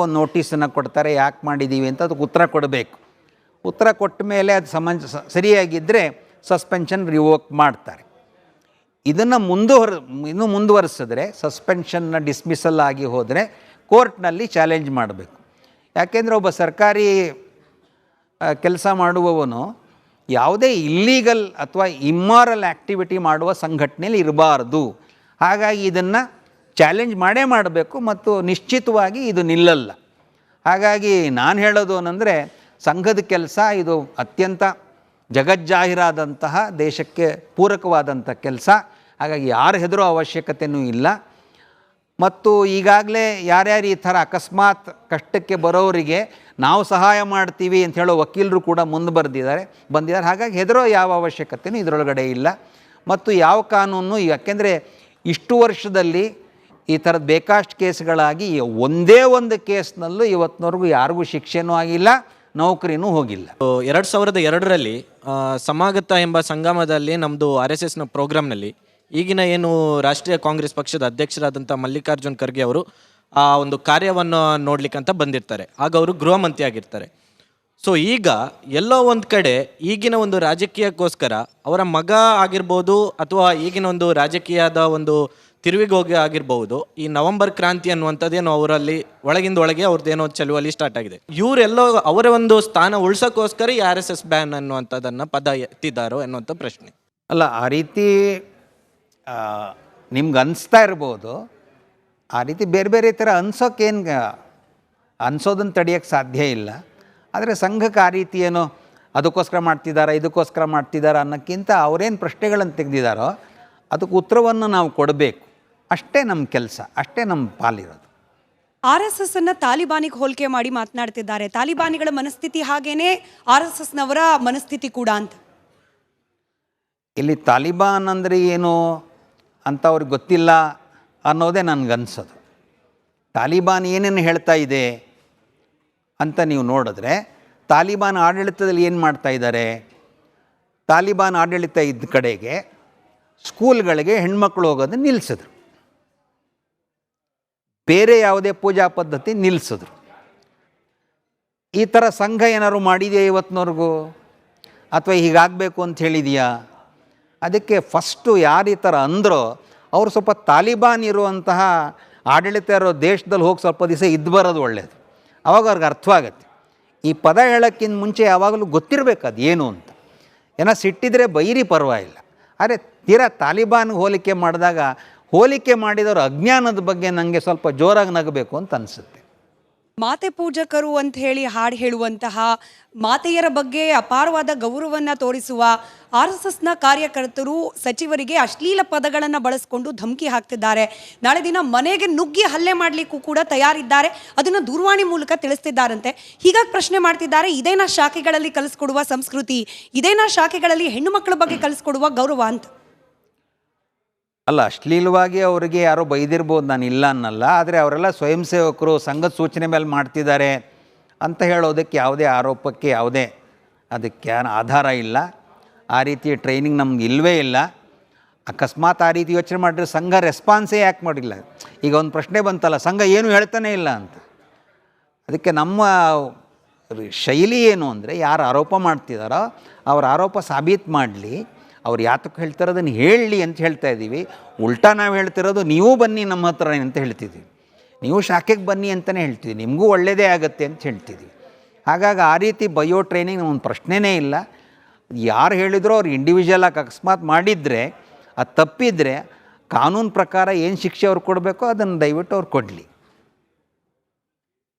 ಒಂದು ನೋಟಿಸನ್ನು ಕೊಡ್ತಾರೆ, ಯಾಕೆ ಮಾಡಿದ್ದೀವಿ ಅಂತ ಅದಕ್ಕೆ ಉತ್ತರ ಕೊಡಬೇಕು. ಉತ್ತರ ಕೊಟ್ಟ ಮೇಲೆ ಅದು ಸರಿಯಾಗಿದ್ದರೆ ಸಸ್ಪೆನ್ಷನ್ ರಿವೋಕ್ ಮಾಡ್ತಾರೆ. ಇದನ್ನು ಇನ್ನೂ ಮುಂದುವರಿಸಿದ್ರೆ ಸಸ್ಪೆನ್ಷನ್ನ ಡಿಸ್ಮಿಸಲ್ ಆಗಿ ಹೋದರೆ ಕೋರ್ಟ್ನಲ್ಲಿ ಚಾಲೆಂಜ್ ಮಾಡಬೇಕು. ಯಾಕೆಂದರೆ ಒಬ್ಬ ಸರ್ಕಾರಿ ಕೆಲಸ ಮಾಡುವವನು ಯಾವುದೇ ಇಲ್ಲೀಗಲ್ ಅಥವಾ ಇಮ್ಮಾರಲ್ ಆ್ಯಕ್ಟಿವಿಟಿ ಮಾಡುವ ಸಂಘಟನೆಯಲ್ಲಿ ಇರಬಾರ್ದು. ಹಾಗಾಗಿ ಇದನ್ನು ಚಾಲೆಂಜ್ ಮಾಡಬೇಕು ಮತ್ತು ನಿಶ್ಚಿತವಾಗಿ ಇದು ನಿಲ್ಲಲ್ಲ. ಹಾಗಾಗಿ ನಾನು ಹೇಳೋದು ಏನಂದರೆ, ಸಂಘದ ಕೆಲಸ ಇದು ಅತ್ಯಂತ ಜಗಜ್ಜಾಹೀರಾದಂತಹ ದೇಶಕ್ಕೆ ಪೂರಕವಾದಂಥ ಕೆಲಸ. ಹಾಗಾಗಿ ಯಾರು ಹೆದರೋ ಅವಶ್ಯಕತೆಯೂ ಇಲ್ಲ. ಮತ್ತು ಈಗಾಗಲೇ ಯಾರ್ಯಾರು ಈ ಥರ ಅಕಸ್ಮಾತ್ ಕಷ್ಟಕ್ಕೆ ಬರೋರಿಗೆ ನಾವು ಸಹಾಯ ಮಾಡ್ತೀವಿ ಅಂತ ಹೇಳೋ ವಕೀಲರು ಕೂಡ ಮುಂದೆ ಬಂದಿದ್ದಾರೆ. ಹಾಗಾಗಿ ಹೆದರೋ ಯಾವ ಅವಶ್ಯಕತೆಯೂ ಇದರೊಳಗಡೆ ಇಲ್ಲ. ಮತ್ತು ಯಾವ ಕಾನೂನು, ಯಾಕೆಂದರೆ ಇಷ್ಟು ವರ್ಷದಲ್ಲಿ ಈ ಥರದ ಬೇಕಾಷ್ಟು ಕೇಸ್ಗಳಾಗಿ ಒಂದೇ ಒಂದು ಕೇಸ್ನಲ್ಲೂ ಇವತ್ತಿನವರೆಗೂ ಯಾರಿಗೂ ಶಿಕ್ಷೆನೂ ಆಗಿಲ್ಲ, ನೌಕರಿನೂ ಹೋಗಿಲ್ಲ. 2002ರಲ್ಲಿ ಸಮಾಗತ ಎಂಬ ಸಂಗಮದಲ್ಲಿ ನಮ್ಮದು RSSನ ಪ್ರೋಗ್ರಾಮ್ನಲ್ಲಿ ಈಗಿನ ಏನು ರಾಷ್ಟ್ರೀಯ ಕಾಂಗ್ರೆಸ್ ಪಕ್ಷದ ಅಧ್ಯಕ್ಷರಾದಂಥ ಮಲ್ಲಿಕಾರ್ಜುನ್ ಖರ್ಗೆ ಅವರು ಆ ಒಂದು ಕಾರ್ಯವನ್ನು ನೋಡ್ಲಿಕ್ಕಂತ ಬಂದಿರ್ತಾರೆ. ಆಗ ಅವರು ಗೃಹ ಮಂತ್ರಿ ಆಗಿರ್ತಾರೆ. ಸೊ ಈಗ ಎಲ್ಲೋ ಒಂದು ಕಡೆ ಈಗಿನ ಒಂದು ರಾಜಕೀಯಕ್ಕೋಸ್ಕರ ಅವರ ಮಗ ಆಗಿರ್ಬೋದು ಅಥವಾ ಈಗಿನ ಒಂದು ರಾಜಕೀಯದ ಒಂದು ತಿರುವಿಗೋಗಿ ಆಗಿರ್ಬೋದು, ಈ ನವೆಂಬರ್ ಕ್ರಾಂತಿ ಅನ್ನುವಂಥದ್ದೇನೋ ಅವರಲ್ಲಿ ಒಳಗಿಂದ ಒಳಗೆ ಅವ್ರದ್ದೇನೋ ಚಳುವಳಿ ಸ್ಟಾರ್ಟ್ ಆಗಿದೆ. ಇವರೆಲ್ಲೋ ಅವರ ಒಂದು ಸ್ಥಾನ ಉಳ್ಸೋಕ್ಕೋಸ್ಕರ ಈ RSS ಬ್ಯಾನ್ ಅನ್ನುವಂಥದ್ದನ್ನು ಪದ ಎತ್ತಿದ್ದಾರೋ ಅನ್ನುವಂಥ ಪ್ರಶ್ನೆ. ಅಲ್ಲ, ಆ ರೀತಿ ನಿಮ್ಗೆ ಅನಿಸ್ತಾ ಇರ್ಬೋದು. ಆ ರೀತಿ ಬೇರೆ ಬೇರೆ ಥರ ಅನ್ಸೋದನ್ನು ತಡೆಯೋಕ್ಕೆ ಸಾಧ್ಯ ಇಲ್ಲ. ಆದರೆ ಸಂಘಕ್ಕೆ ಆ ರೀತಿ ಏನೋ ಅದಕ್ಕೋಸ್ಕರ ಇದಕ್ಕೋಸ್ಕರ ಮಾಡ್ತಿದ್ದಾರಾ ಅನ್ನೋಕ್ಕಿಂತ ಅವರೇನು ಪ್ರಶ್ನೆಗಳನ್ನು ತೆಗೆದಿದ್ದಾರೋ ಅದಕ್ಕೆ ಉತ್ತರವನ್ನು ನಾವು ಕೊಡಬೇಕು. ಅಷ್ಟೇ ನಮ್ಮ ಕೆಲಸ, ಅಷ್ಟೇ ನಮ್ಮ ಪಾಲಿರೋದು. RSS ಅನ್ನು ತಾಲಿಬಾನಿಗೆ ಹೋಲಿಕೆ ಮಾಡಿ ಮಾತನಾಡ್ತಿದ್ದಾರೆ. ತಾಲಿಬಾನಿಗಳ ಮನಸ್ಥಿತಿ ಹಾಗೇನೆ RSSನವರ ಮನಸ್ಥಿತಿ ಕೂಡ ಅಂತ. ಇಲ್ಲಿ ತಾಲಿಬಾನ್ ಅಂದರೆ ಏನು ಅಂತ ಅವ್ರಿಗೆ ಗೊತ್ತಿಲ್ಲ ಅನ್ನೋದೇ ನನಗನ್ಸೋದು. ತಾಲಿಬಾನ್ ಏನೇನು ಹೇಳ್ತಾ ಇದೆ ಅಂತ ನೀವು ನೋಡಿದ್ರೆ, ತಾಲಿಬಾನ್ ಆಡಳಿತದಲ್ಲಿ ಏನು ಮಾಡ್ತಾ ಇದ್ದಾರೆ? ತಾಲಿಬಾನ್ ಆಡಳಿತ ಇದ್ದ ಕಡೆಗೆ ಸ್ಕೂಲ್ಗಳಿಗೆ ಹೆಣ್ಮಕ್ಳು ಹೋಗೋದನ್ನು ನಿಲ್ಲಿಸಿದ್ರು, ಬೇರೆ ಯಾವುದೇ ಪೂಜಾ ಪದ್ಧತಿ ನಿಲ್ಲಿಸಿದ್ರು. ಈ ಥರ ಸಂಘ ಏನಾದ್ರು ಮಾಡಿದೆಯಾ ಇವತ್ತಿನವ್ರಿಗೂ? ಅಥವಾ ಹೀಗಾಗಬೇಕು ಅಂತ ಹೇಳಿದೆಯಾ? ಅದಕ್ಕೆ ಫಸ್ಟು ಯಾರು ಈ ಥರ ಅಂದರೋ ಅವರು ಸ್ವಲ್ಪ ತಾಲಿಬಾನ್ ಇರುವಂತಹ ಆಡಳಿತ ಇರೋ ದೇಶದಲ್ಲಿ ಹೋಗಿ ಸ್ವಲ್ಪ ದಿವಸ ಇದ್ದು ಬರೋದು ಒಳ್ಳೆಯದು. ಆವಾಗ ಅವ್ರಿಗೆ ಅರ್ಥವಾಗತ್ತೆ. ಈ ಪದ ಹೇಳೋಕ್ಕಿಂತ ಮುಂಚೆ ಯಾವಾಗಲೂ ಗೊತ್ತಿರಬೇಕು ಅದು ಏನು ಅಂತ. ಏನೋ ಸಿಟ್ಟಿದ್ರೆ ಬೈರಿ ಪರವಾಗಿಲ್ಲ. ಆದರೆ ತೀರಾ ತಾಲಿಬಾನ್ಗೆ ಹೋಲಿಕೆ ಮಾಡಿದಾಗ ಹೋಲಿಕೆ ಮಾಡಿದವರು ಅಜ್ಞಾನದ ಬಗ್ಗೆ ನನಗೆ ಸ್ವಲ್ಪ ಜೋರಾಗಿ ನಗಬೇಕು ಅಂತ ಅನಿಸುತ್ತೆ. ಮಾತೆ ಪೂಜಕರು ಅಂತ ಹೇಳಿ ಹಾಡು ಹೇಳುವಂತಹ, ಮಾತೆಯರ ಬಗ್ಗೆ ಅಪಾರವಾದ ಗೌರವವನ್ನು ತೋರಿಸುವ RSSನ ಕಾರ್ಯಕರ್ತರು ಸಚಿವರಿಗೆ ಅಶ್ಲೀಲ ಪದಗಳನ್ನು ಬಳಸಿಕೊಂಡು ಧಮಕಿ ಹಾಕ್ತಿದ್ದಾರೆ. ನಾಳೆ ದಿನ ಮನೆಗೆ ನುಗ್ಗಿ ಹಲ್ಲೆ ಮಾಡಲಿಕ್ಕೂ ಕೂಡ ತಯಾರಿದ್ದಾರೆ. ಅದನ್ನು ದೂರವಾಣಿ ಮೂಲಕ ತಿಳಿಸ್ತಿದ್ದಾರಂತೆ. ಹೀಗಾಗಿ ಪ್ರಶ್ನೆ ಮಾಡ್ತಿದ್ದಾರೆ, ಇದೇನಾ ಶಾಖೆಗಳಲ್ಲಿ ಕಲಿಸ್ಕೊಡುವ ಸಂಸ್ಕೃತಿ? ಇದೇನಾ ಶಾಖೆಗಳಲ್ಲಿ ಹೆಣ್ಣು ಮಕ್ಕಳ ಬಗ್ಗೆ ಕಲಿಸ್ಕೊಡುವ ಗೌರವ ಅಂತ? ಅಲ್ಲ, ಅಶ್ಲೀಲವಾಗಿ ಅವರಿಗೆ ಯಾರೋ ಬೈದಿರ್ಬೋದು, ನಾನು ಇಲ್ಲ ಅನ್ನಲ್ಲ. ಆದರೆ ಅವರೆಲ್ಲ ಸ್ವಯಂ ಸೇವಕರು, ಸಂಘದ ಸೂಚನೆ ಮೇಲೆ ಮಾಡ್ತಿದ್ದಾರೆ ಅಂತ ಹೇಳೋದಕ್ಕೆ ಯಾವುದೇ ಆರೋಪಕ್ಕೆ ಅದಕ್ಕೆ ಆಧಾರ ಇಲ್ಲ. ಆ ರೀತಿಯ ಟ್ರೈನಿಂಗ್ ನಮ್ಗೆ ಇಲ್ಲವೇ ಇಲ್ಲ. ಅಕಸ್ಮಾತ್ ಆ ರೀತಿ ಯೋಚನೆ ಮಾಡಿದ್ರೆ ಸಂಘ ರೆಸ್ಪಾನ್ಸೇ ಯಾಕೆ ಮಾಡಿಲ್ಲ? ಈಗ ಒಂದು ಪ್ರಶ್ನೆ ಬಂತಲ್ಲ, ಸಂಘ ಏನು ಹೇಳ್ತಾನೆ ಇಲ್ಲ ಅಂತ. ಅದಕ್ಕೆ ನಮ್ಮ ಶೈಲಿ ಏನು ಅಂದರೆ, ಯಾರು ಆರೋಪ ಮಾಡ್ತಿದ್ದಾರೋ ಅವ್ರ ಆರೋಪ ಸಾಬೀತು ಮಾಡಲಿ, ಅವ್ರು ಯಾತಕ್ಕೆ ಹೇಳ್ತಿರೋದನ್ನು ಹೇಳಲಿ ಅಂತ ಹೇಳ್ತಾ ಇದ್ದೀವಿ. ಉಲ್ಟಾ ನಾವು ಹೇಳ್ತಿರೋದು, ನೀವು ಬನ್ನಿ ನಮ್ಮ ಹತ್ರ ಅಂತ ಹೇಳ್ತಿದ್ದೀವಿ, ನೀವು ಶಾಖೆಗೆ ಬನ್ನಿ ಅಂತಲೇ ಹೇಳ್ತೀವಿ, ನಿಮಗೂ ಒಳ್ಳೆಯದೇ ಆಗುತ್ತೆ ಅಂತ ಹೇಳ್ತಿದ್ದೀವಿ. ಹಾಗಾಗಿ ಆ ರೀತಿ ಬಯೋ ಟ್ರೈನಿಂಗ್ ನಮ್ಮೊಂದು ಪ್ರಶ್ನೆನೇ ಇಲ್ಲ. ಯಾರು ಹೇಳಿದ್ರು ಅವ್ರು ಇಂಡಿವಿಜುವಲಾಗಿ ಅಕಸ್ಮಾತ್ ಮಾಡಿದರೆ, ಅದು ತಪ್ಪಿದರೆ ಕಾನೂನು ಪ್ರಕಾರ ಏನು ಶಿಕ್ಷೆ ಅವ್ರು ಕೊಡಬೇಕೋ ಅದನ್ನು ದಯವಿಟ್ಟು ಅವ್ರು ಕೊಡಲಿ.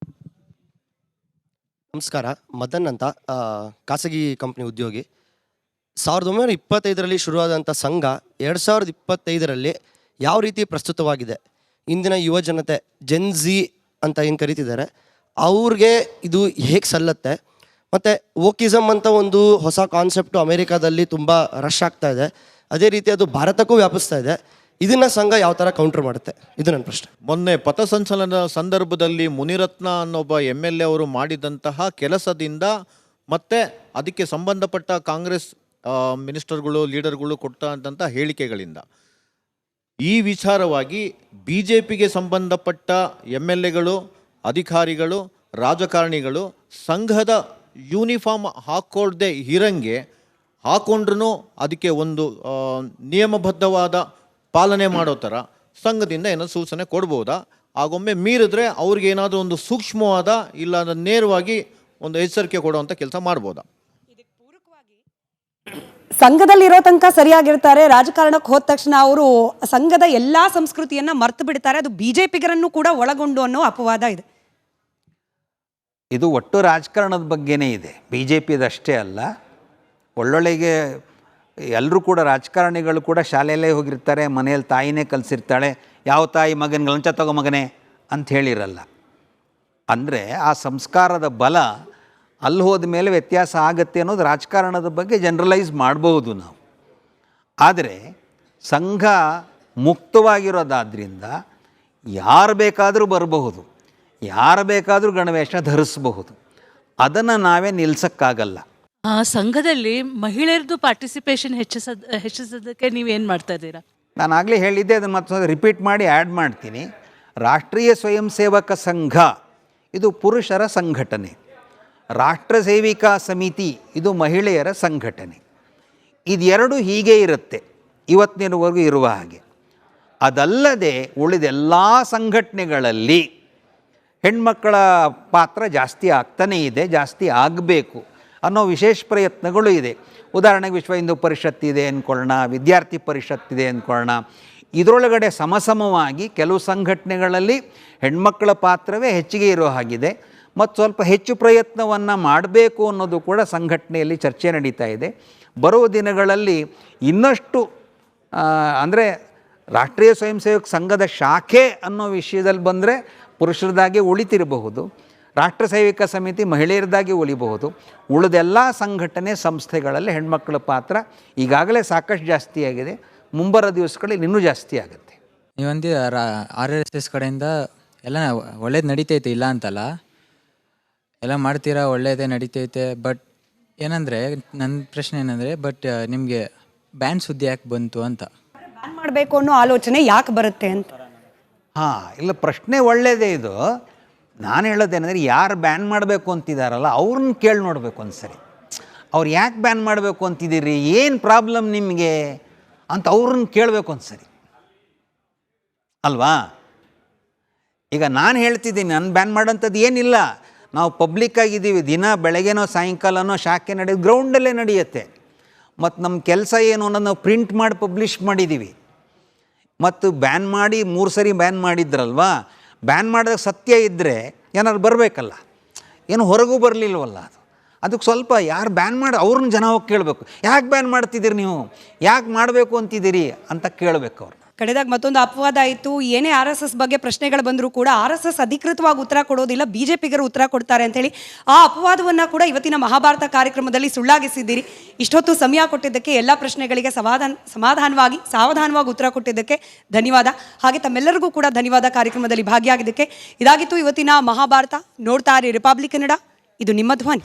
ನಮಸ್ಕಾರ, ಮದನ್ ಅಂತ, ಖಾಸಗಿ ಕಂಪ್ನಿ ಉದ್ಯೋಗಿ. 1925ರಲ್ಲಿ ಶುರುವಾದಂಥ ಸಂಘ 2025ರಲ್ಲಿ ಯಾವ ರೀತಿ ಪ್ರಸ್ತುತವಾಗಿದೆ, ಇಂದಿನ ಯುವ ಜನತೆ ಜೆನ್ಝಿ ಅಂತ ಏನು ಕರೀತಿದ್ದಾರೆ ಅವ್ರಿಗೆ ಇದು ಹೇಗೆ ಸಲ್ಲತ್ತೆ? ಮತ್ತು ವೋಕಿಸಮ್ ಅಂತ ಒಂದು ಹೊಸ ಕಾನ್ಸೆಪ್ಟು ಅಮೇರಿಕಾದಲ್ಲಿ ತುಂಬ ರಶ್ ಆಗ್ತಾ ಇದೆ, ಅದೇ ರೀತಿ ಅದು ಭಾರತಕ್ಕೂ ವ್ಯಾಪಿಸ್ತಾ ಇದೆ. ಇದನ್ನು ಸಂಘ ಯಾವ ಥರ ಕೌಂಟರ್ ಮಾಡುತ್ತೆ? ಇದು ನನ್ನ ಪ್ರಶ್ನೆ. ಮೊನ್ನೆ ಪಥಸಂಚಲನ ಸಂದರ್ಭದಲ್ಲಿ ಮುನಿರತ್ನ ಅನ್ನೊಬ್ಬ MLA ಅವರು ಮಾಡಿದಂತಹ ಕೆಲಸದಿಂದ ಮತ್ತು ಅದಕ್ಕೆ ಸಂಬಂಧಪಟ್ಟ ಕಾಂಗ್ರೆಸ್ ಮಿನಿಸ್ಟರ್ಗಳು, ಲೀಡರ್ಗಳು ಕೊಟ್ಟಂಥ ಹೇಳಿಕೆಗಳಿಂದ ಈ ವಿಚಾರವಾಗಿ BJPಗೆ ಸಂಬಂಧಪಟ್ಟ MLAಗಳು ಅಧಿಕಾರಿಗಳು, ರಾಜಕಾರಣಿಗಳು ಸಂಘದ ಯೂನಿಫಾರ್ಮ್ ಹಾಕ್ಕೊಳ್ದೆ ಇರಂಗೆ ಹಾಕೊಂಡ್ರೂ ಅದಕ್ಕೆ ಒಂದು ನಿಯಮಬದ್ಧವಾದ ಪಾಲನೆ ಮಾಡೋ ಥರ ಸಂಘದಿಂದ ಏನೋ ಸೂಚನೆ ಕೊಡ್ಬೋದಾ? ಆಗೊಮ್ಮೆ ಮೀರಿದ್ರೆ ಅವ್ರಿಗೆ ಏನಾದರೂ ಒಂದು ಸೂಕ್ಷ್ಮವಾದ ಇಲ್ಲ ನೇರವಾಗಿ ಒಂದು ಎಚ್ಚರಿಕೆ ಕೊಡುವಂಥ ಕೆಲಸ ಮಾಡ್ಬೋದಾ? ಸಂಘದಲ್ಲಿರೋ ತನಕ ಸರಿಯಾಗಿರ್ತಾರೆ, ರಾಜಕಾರಣಕ್ಕೆ ಹೋದ ತಕ್ಷಣ ಅವರು ಸಂಘದ ಎಲ್ಲಾ ಸಂಸ್ಕೃತಿಯನ್ನ ಮರ್ತು ಬಿಡ್ತಾರೆ, ಅದು ಬಿಜೆಪಿಗರನ್ನು ಕೂಡ ಒಳಗೊಂಡು ಅನ್ನೋ ಅಪವಾದ ಇದೆ. ಇದು ಒಟ್ಟು ರಾಜಕಾರಣದ ಬಗ್ಗೆನೇ ಇದೆ, ಬಿ ಜೆ ಪಿದಷ್ಟೇ ಅಲ್ಲ. ಒಳ್ಳೊಳ್ಳೆಗೆ ಎಲ್ಲರೂ ಕೂಡ ರಾಜಕಾರಣಿಗಳು ಕೂಡ ಶಾಲೆಯಲ್ಲೇ ಹೋಗಿರ್ತಾರೆ, ಮನೆಯಲ್ಲಿ ತಾಯಿನೇ ಕಲಿಸಿರ್ತಾಳೆ, ಯಾವ ತಾಯಿ ಮಗನಿಗೆ ಲಂಚ ತಗೋ ಮಗನೇ ಅಂತ ಹೇಳಿರಲ್ಲ. ಅಂದರೆ ಆ ಸಂಸ್ಕಾರದ ಬಲ ಅಲ್ಲಿ ಹೋದ ಮೇಲೆ ವ್ಯತ್ಯಾಸ ಆಗುತ್ತೆ ಅನ್ನೋದು ರಾಜಕಾರಣದ ಬಗ್ಗೆ ಜನರಲೈಸ್ ಮಾಡ್ಬೋದು ನಾವು. ಆದರೆ ಸಂಘ ಮುಕ್ತವಾಗಿರೋದಾದ್ರಿಂದ ಯಾರು ಬೇಕಾದರೂ ಬರಬಹುದು, ಯಾರು ಬೇಕಾದರೂ ಗಣವೇಷ ಧರಿಸಬಹುದು, ಅದನ್ನು ನಾವೇ ನಿಲ್ಸೋಕ್ಕಾಗಲ್ಲ. ಸಂಘದಲ್ಲಿ ಮಹಿಳೆಯರದು ಪಾರ್ಟಿಸಿಪೇಷನ್ ಹೆಚ್ಚಿಸೋದಕ್ಕೆ ನೀವೇನು ಮಾಡ್ತಾ ಇದ್ದೀರಾ? ನಾನು ಆಗಲೇ ಹೇಳಿದ್ದೆ, ಅದನ್ನು ಮತ್ತೊಂದು ರಿಪೀಟ್ ಮಾಡಿ ಆ್ಯಡ್ ಮಾಡ್ತೀನಿ. ರಾಷ್ಟ್ರೀಯ ಸ್ವಯಂ ಸೇವಕ ಸಂಘ ಇದು ಪುರುಷರ ಸಂಘಟನೆ, ರಾಷ್ಟ್ರ ಸೇವಿಕಾ ಸಮಿತಿ ಇದು ಮಹಿಳೆಯರ ಸಂಘಟನೆ. ಇದೆರಡು ಹೀಗೆ ಇರುತ್ತೆ ಇವತ್ತಿನವರೆಗೂ ಇರುವ ಹಾಗೆ. ಅದಲ್ಲದೆ ಉಳಿದೆಲ್ಲ ಸಂಘಟನೆಗಳಲ್ಲಿ ಹೆಣ್ಮಕ್ಕಳ ಪಾತ್ರ ಜಾಸ್ತಿ ಆಗ್ತಾನೇ ಇದೆ, ಜಾಸ್ತಿ ಆಗಬೇಕು ಅನ್ನೋ ವಿಶೇಷ ಪ್ರಯತ್ನಗಳು ಇದೆ. ಉದಾಹರಣೆಗೆ ವಿಶ್ವ ಹಿಂದೂ ಪರಿಷತ್ ಇದೆ ಅಂದ್ಕೊಳ್ಳೋಣ, ವಿದ್ಯಾರ್ಥಿ ಪರಿಷತ್ ಇದೆ ಅಂದ್ಕೊಳ್ಳೋಣ. ಇದರೊಳಗಡೆ ಸಮಸಮವಾಗಿ ಕೆಲವು ಸಂಘಟನೆಗಳಲ್ಲಿ ಹೆಣ್ಮಕ್ಕಳ ಪಾತ್ರವೇ ಹೆಚ್ಚಿಗೆ ಇರೋ ಹಾಗಿದೆ, ಮತ್ತು ಸ್ವಲ್ಪ ಹೆಚ್ಚು ಪ್ರಯತ್ನವನ್ನು ಮಾಡಬೇಕು ಅನ್ನೋದು ಕೂಡ ಸಂಘಟನೆಯಲ್ಲಿ ಚರ್ಚೆ ನಡೀತಾ ಇದೆ. ಬರುವ ದಿನಗಳಲ್ಲಿ ಇನ್ನಷ್ಟು ಅಂದರೆ ರಾಷ್ಟ್ರೀಯ ಸ್ವಯಂ ಸೇವಕ ಸಂಘದ ಶಾಖೆ ಅನ್ನೋ ವಿಷಯದಲ್ಲಿ ಬಂದರೆ ಪುರುಷರದಾಗೆ ಉಳಿತಿರಬಹುದು, ರಾಷ್ಟ್ರ ಸೇವಿಕಾ ಸಮಿತಿ ಮಹಿಳೆಯರದಾಗಿ ಉಳಿಬಹುದು. ಉಳಿದೆಲ್ಲ ಸಂಘಟನೆ ಸಂಸ್ಥೆಗಳಲ್ಲಿ ಹೆಣ್ಮಕ್ಕಳ ಪಾತ್ರ ಈಗಾಗಲೇ ಸಾಕಷ್ಟು ಜಾಸ್ತಿ ಆಗಿದೆ, ಮುಂಬರೋ ದಿವಸಗಳಲ್ಲಿ ಇನ್ನೂ ಜಾಸ್ತಿ ಆಗುತ್ತೆ. ನೀವಂದು RSS ಕಡೆಯಿಂದ ಎಲ್ಲ ಒಳ್ಳೇದು ನಡೀತೈತೆ, ಇಲ್ಲ ಅಂತಲ್ಲ, ಎಲ್ಲ ಮಾಡ್ತೀರಾ, ಒಳ್ಳೇದೇ ನಡೀತೈತೆ. ಬಟ್ ಏನಂದರೆ ನನ್ನ ಪ್ರಶ್ನೆ ಏನಂದರೆ, ಬಟ್ ನಿಮಗೆ ಬ್ಯಾನ್ ಸುದ್ದಿ ಯಾಕೆ ಬಂತು ಅಂತ? ಬ್ಯಾನ್ ಮಾಡಬೇಕು ಅನ್ನೋ ಆಲೋಚನೆ ಯಾಕೆ ಬರುತ್ತೆ ಅಂತ? ಹಾಂ, ಇಲ್ಲ, ಪ್ರಶ್ನೆ ಒಳ್ಳೆಯದೇ ಇದು. ನಾನು ಹೇಳೋದೇನೆಂದರೆ, ಯಾರು ಬ್ಯಾನ್ ಮಾಡಬೇಕು ಅಂತಿದ್ದಾರಲ್ಲ ಅವ್ರನ್ನ ಕೇಳಿ ನೋಡಬೇಕು ಒಂದ್ಸರಿ. ಅವ್ರು ಯಾಕೆ ಬ್ಯಾನ್ ಮಾಡಬೇಕು ಅಂತಿದ್ದೀರಿ, ಏನು ಪ್ರಾಬ್ಲಮ್ ನಿಮಗೆ ಅಂತ ಅವ್ರನ್ನ ಕೇಳಬೇಕು ಒಂದ್ಸರಿ ಅಲ್ವಾ? ಈಗ ನಾನು ಹೇಳ್ತಿದ್ದೀನಿ, ನಾನು ಬ್ಯಾನ್ ಮಾಡೋಂಥದ್ದು ಏನಿಲ್ಲ. ನಾವು ಪಬ್ಲಿಕ್ ಆಗಿದ್ದೀವಿ, ದಿನ ಬೆಳಗ್ಗೆನೋ ಸಾಯಂಕಾಲನೋ ಶಾಖೆ ನಡೆಯೋದು ಗ್ರೌಂಡಲ್ಲೇ ನಡೆಯುತ್ತೆ. ಮತ್ತು ನಮ್ಮ ಕೆಲಸ ಏನು ಅನ್ನೋದು ನಾವು ಪ್ರಿಂಟ್ ಮಾಡಿ ಪಬ್ಲಿಷ್ ಮಾಡಿದ್ದೀವಿ. ಮತ್ತು ಬ್ಯಾನ್ ಮಾಡಿ 3 ಸರಿ ಬ್ಯಾನ್ ಮಾಡಿದ್ರಲ್ವಾ, ಬ್ಯಾನ್ ಮಾಡಿದಾಗ ಸತ್ಯ ಇದ್ದರೆ ಏನಾದ್ರು ಬರಬೇಕಲ್ಲ, ಏನು ಹೊರಗೂ ಬರಲಿಲ್ವಲ್ಲ. ಅದಕ್ಕೆ ಸ್ವಲ್ಪ ಯಾರು ಬ್ಯಾನ್ ಮಾಡಿ ಅವ್ರನ್ನ ಜನ ಹೋಗಿ ಕೇಳಬೇಕು, ಯಾಕೆ ಬ್ಯಾನ್ ಮಾಡ್ತಿದ್ದೀರಿ ನೀವು, ಯಾಕೆ ಮಾಡಬೇಕು ಅಂತಿದ್ದೀರಿ ಅಂತ ಕೇಳಬೇಕು ಅವ್ರು. ಕಡೆದಾಗ ಮತ್ತೊಂದು ಅಪವಾದ ಆಯಿತು. ಏನೇ RSS ಬಗ್ಗೆ ಪ್ರಶ್ನೆಗಳು ಬಂದರೂ ಕೂಡ RSS ಅಧಿಕೃತವಾಗಿ ಉತ್ತರ ಕೊಡೋದಿಲ್ಲ, ಬಿಜೆಪಿಗರು ಉತ್ತರ ಕೊಡ್ತಾರೆ ಅಂತೇಳಿ ಆ ಅಪವಾದವನ್ನು ಕೂಡ ಇವತ್ತಿನ ಮಹಾಭಾರತ ಕಾರ್ಯಕ್ರಮದಲ್ಲಿ ಸುಳ್ಳಾಗಿಸಿದ್ದೀರಿ. ಇಷ್ಟೊತ್ತು ಸಮಯ ಕೊಟ್ಟಿದ್ದಕ್ಕೆ, ಎಲ್ಲ ಪ್ರಶ್ನೆಗಳಿಗೆ ಸಮಾಧಾನವಾಗಿ ಸಾವಧಾನವಾಗಿ ಉತ್ತರ ಕೊಟ್ಟಿದ್ದಕ್ಕೆ ಧನ್ಯವಾದ. ಹಾಗೆ ತಮ್ಮೆಲ್ಲರಿಗೂ ಕೂಡ ಧನ್ಯವಾದ ಕಾರ್ಯಕ್ರಮದಲ್ಲಿ ಭಾಗಿಯಾಗಿದ್ದಕ್ಕೆ. ಇದಾಗಿತ್ತು ಇವತ್ತಿನ ಮಹಾಭಾರತ. ನೋಡ್ತಾ ಇರಿ ರಿಪಬ್ಲಿಕ್ ಕನ್ನಡ, ಇದು ನಿಮ್ಮ ಧ್ವನಿ.